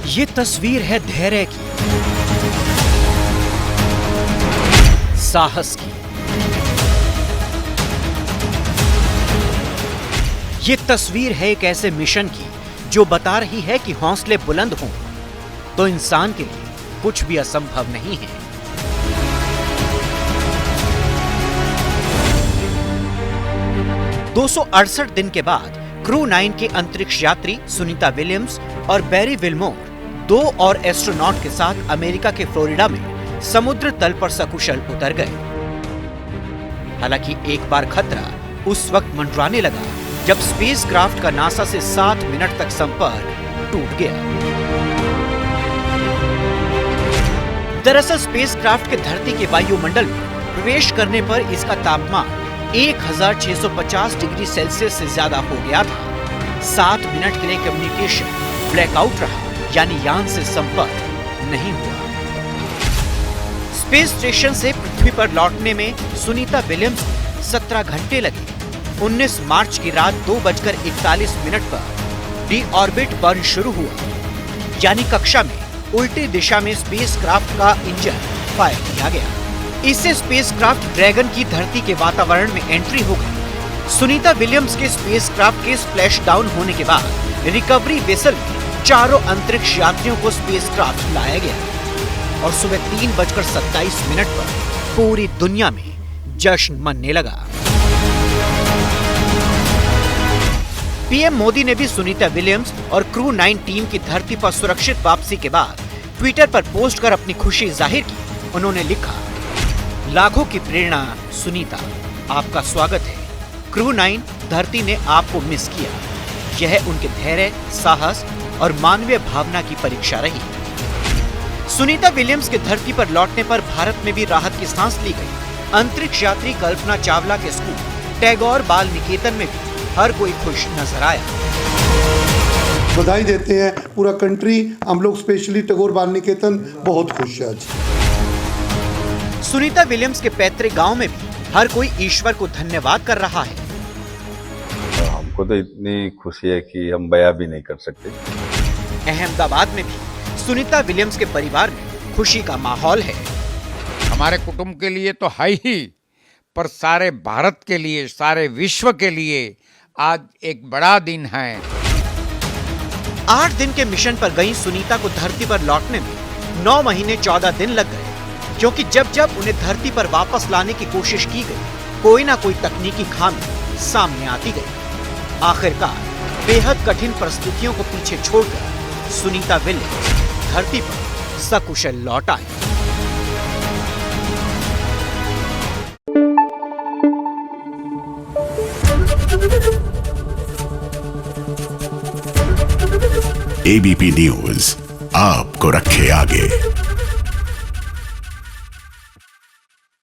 ये तस्वीर है धैर्य की, साहस की। ये तस्वीर है एक ऐसे मिशन की जो बता रही है कि हौसले बुलंद हों तो इंसान के लिए कुछ भी असंभव नहीं है। $268 दिन के बाद क्रू 9 के अंतरिक्ष यात्री सुनीता विलियम्स और बैरी विल्मोर 2 और एस्ट्रोनॉट के साथ अमेरिका के फ्लोरिडा में समुद्र तल पर सकुशल उतर गए। हालांकि एक बार खतरा उस वक्त मंडराने लगा जब स्पेसक्राफ्ट का नासा से 7 मिनट तक संपर्क टूट गया। दरअसल स्पेसक्राफ्ट के धरती के वायुमंडल में प्रवेश करने पर इसका तापमान 1650 डिग्री सेल्सियस से ज्यादा हो गया था। 7 मिनट के लिए कम्युनिकेशन ब्लैकआउट रहा, यानी यान से संपर्क नहीं हुआ। स्पेस स्टेशन से पृथ्वी पर लौटने में सुनीता विलियम्स को 17 घंटे लगे। 19 मार्च की रात 2:41 पर डी ऑर्बिट बर्न शुरू हुआ, यानी कक्षा में उल्टी दिशा में स्पेसक्राफ्ट का इंजन फायर किया गया। इससे स्पेसक्राफ्ट ड्रैगन की धरती के वातावरण में एंट्री हो गई। सुनीता विलियम्स के स्पेसक्राफ्ट के स्प्लैश डाउन होने के बाद रिकवरी वेसल में चारों अंतरिक्ष यात्रियों को स्पेसक्राफ्ट लाया गया और सुबह 3:27 पर पूरी दुनिया में जश्न मनने लगा। पीएम मोदी ने भी सुनीता विलियम्स और क्रू 9 टीम की धरती पर सुरक्षित वापसी के बाद ट्विटर पर पोस्ट कर अपनी खुशी जाहिर की। उन्होंने लिखा, लाखों की प्रेरणा सुनीता, आपका स्वागत है। क्रू 9 धरती ने आपको मिस किया। यह उनके धैर्य, साहस और मानवीय भावना की परीक्षा रही। सुनीता विलियम्स के धरती पर लौटने पर भारत में भी राहत की सांस ली गई। अंतरिक्ष यात्री कल्पना चावला के स्कूल टैगोर बाल निकेतन में भी हर कोई खुश नजर आया। बधाई देते हैं पूरा कंट्री, हम लोग स्पेशली टैगोर बाल निकेतन बहुत खुश है आज। सुनीता विलियम्स के पैतृक गांव में भी हर कोई ईश्वर को धन्यवाद कर रहा है। हमको तो इतनी खुशी है कि हम बयां भी नहीं कर सकते। अहमदाबाद में भी सुनीता विलियम्स के परिवार में खुशी का माहौल है। हमारे कुटुंब के लिए तो है ही, पर सारे भारत के लिए, सारे विश्व के लिए आज एक बड़ा दिन है। 8 दिन के मिशन पर गई सुनीता को धरती पर लौटने में 9 महीने 14 दिन लग गए, क्योंकि जब जब उन्हें धरती पर वापस लाने की कोशिश की गई, कोई ना कोई तकनीकी खामी सामने आती गई। आखिरकार बेहद कठिन परिस्थितियों को पीछे छोड़कर सुनीता विलियम्स धरती पर सकुशल लौट आई। एबीपी न्यूज आपको रखे आगे।